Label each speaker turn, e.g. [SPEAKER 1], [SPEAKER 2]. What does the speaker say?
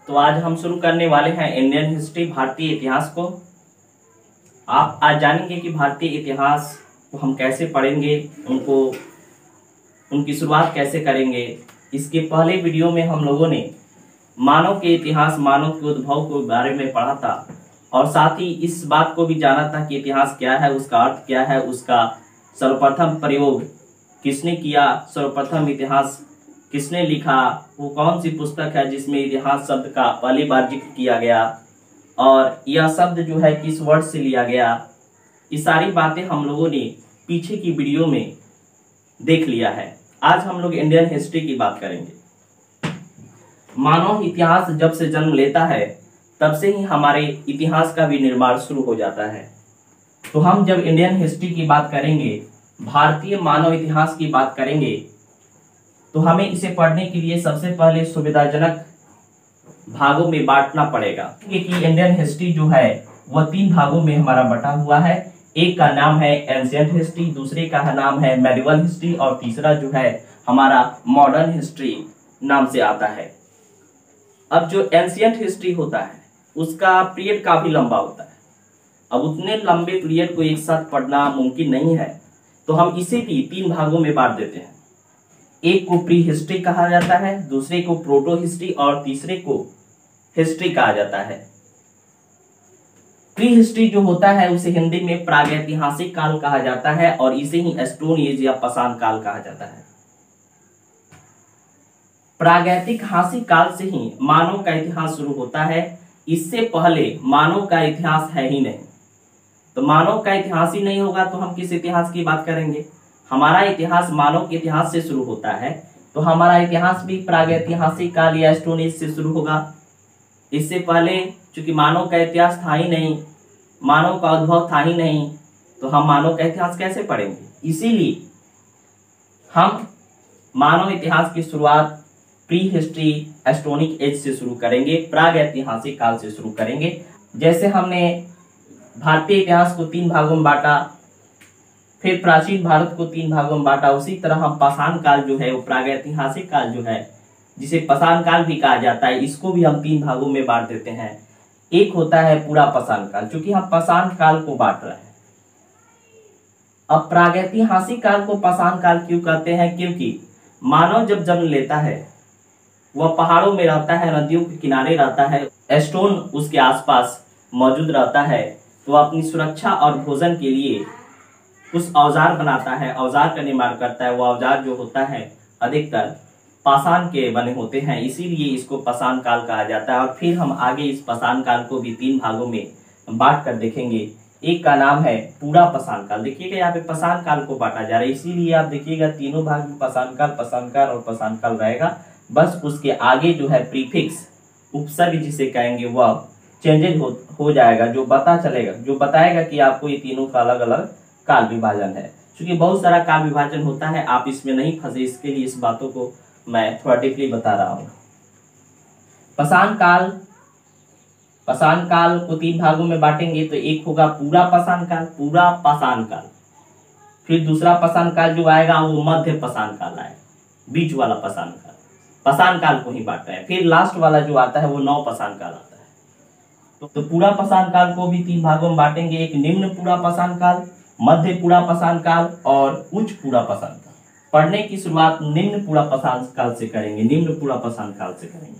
[SPEAKER 1] तो आज हम शुरू करने वाले हैं इंडियन हिस्ट्री, भारतीय इतिहास को। आप आज जानेंगे कि भारतीय इतिहास को हम कैसे पढ़ेंगे, उनकी शुरुआत कैसे करेंगे। इसके पहले वीडियो में हम लोगों ने मानव के इतिहास, मानव के उद्भव के बारे में पढ़ा था और साथ ही इस बात को भी जाना था कि इतिहास क्या है, उसका अर्थ क्या है, उसका सर्वप्रथम प्रयोग किसने किया, सर्वप्रथम इतिहास किसने लिखा, वो कौन सी पुस्तक है जिसमें इतिहास शब्द का पहली बार जिक्र किया गया और यह शब्द जो है किस वर्ड से लिया गया। ये सारी बातें हम लोगों ने पीछे की वीडियो में देख लिया है। आज हम लोग इंडियन हिस्ट्री की बात करेंगे। मानव इतिहास जब से जन्म लेता है तब से ही हमारे इतिहास का भी निर्माण शुरू हो जाता है। तो हम जब इंडियन हिस्ट्री की बात करेंगे, भारतीय मानव इतिहास की बात करेंगे, तो हमें इसे पढ़ने के लिए सबसे पहले सुविधाजनक भागों में बांटना पड़ेगा। क्योंकि इंडियन हिस्ट्री जो है वह 3 भागों में हमारा बटा हुआ है। एक का नाम है एंशिएंट हिस्ट्री, दूसरे का नाम है मेडिवल हिस्ट्री और तीसरा जो है हमारा मॉडर्न हिस्ट्री नाम से आता है। अब जो एंशिएंट हिस्ट्री होता है उसका पीरियड काफी लंबा होता है। अब उतने लंबे पीरियड को एक साथ पढ़ना मुमकिन नहीं है, तो हम इसे भी 3 भागों में बांट देते हैं। एक को प्री हिस्ट्री कहा जाता है, दूसरे को प्रोटो हिस्ट्री और तीसरे को हिस्ट्री कहा जाता है। प्री हिस्ट्री जो होता है उसे हिंदी में प्रागैतिहासिक काल कहा जाता है और इसे ही स्टोन एज या पाषाण काल कहा जाता है। प्रागैतिहासिक काल से ही मानव का इतिहास शुरू होता है। इससे पहले मानव का इतिहास है ही नहीं। तो मानव का इतिहास ही नहीं होगा तो हम किस इतिहास की बात करेंगे। हमारा इतिहास मानव के इतिहास से शुरू होता है, तो हमारा इतिहास भी प्रागैतिहासिक काल या स्टोन एज से शुरू होगा। इससे पहले चूंकि मानव का इतिहास था ही नहीं, मानव का उद्भव था ही नहीं, तो हम मानव का इतिहास कैसे पढ़ेंगे। इसीलिए हम मानव इतिहास की शुरुआत प्री हिस्ट्री एस्टोनिक एज से शुरू करेंगे, प्रागैतिहासिक काल से शुरू करेंगे। जैसे हमने भारतीय इतिहास को 3 भागों में बांटा, फिर प्राचीन भारत को 3 भागों में बांटा, उसी तरह हम पाषाण काल जो है वो प्रागैतिहासिक काल जो है जिसे पाषाण काल भी कहा जाता है, इसको भी हम 3 भागों में बांट देते हैं। एक होता है पूरा पाषाण काल, क्योंकि हम पाषाण काल को बांट रहे हैं। अब प्रागैतिहासिक काल को पाषाण काल क्यों कहते हैं, क्योंकि मानव जब जन्म लेता है वह पहाड़ों में रहता है, नदियों के किनारे रहता है, स्टोन उसके आसपास मौजूद रहता है, तो वह अपनी सुरक्षा और भोजन के लिए कुछ औजार बनाता है, औजार का निर्माण करता है। वो औजार जो होता है अधिकतर पाषाण के बने होते हैं, इसीलिए इसको पाषाण काल कहा जाता है। और फिर हम आगे इस पाषाण काल को भी 3 भागों में बांट कर देखेंगे। एक का नाम है पूरा पाषाण काल। देखिएगा यहाँ पे पाषाण काल को बांटा जा रहा है, इसीलिए आप देखिएगा तीनों भाग में पाषाण काल और पाषाण काल रहेगा। बस उसके आगे जो है प्रीफिक्स, उपसर्ग जिसे कहेंगे, वह चेंजेज हो जाएगा, जो पता चलेगा, जो बताएगा कि आपको ये तीनों का अलग अलग काल विभाजन है। क्योंकि बहुत सारा काल विभाजन होता है, आप इसमें नहीं फंसे, इसके लिए इस बातों को मैं थोड़ा डीपली बता रहा हूँ। पाषाण काल को 3 भागों में बांटेंगे, तो एक होगा पूरा पाषाण काल, फिर दूसरा पाषाण काल जो आएगा वो मध्य पाषाण काल आएगा, बीच वाला पाषाण काल को ही बांटा है। फिर लास्ट वाला जो आता है वो नव पाषाण काल आता है। तो पूरा पाषाण काल को भी 3 भागों में बांटेंगे, एक निम्न पूरा पाषाण काल, मध्य पूरा पाषाण काल और उच्च पूरा पाषाण काल। पढ़ने की शुरुआत निम्न पूरा पाषाण काल से करेंगे, निम्न पूरा पाषाण काल से करेंगे।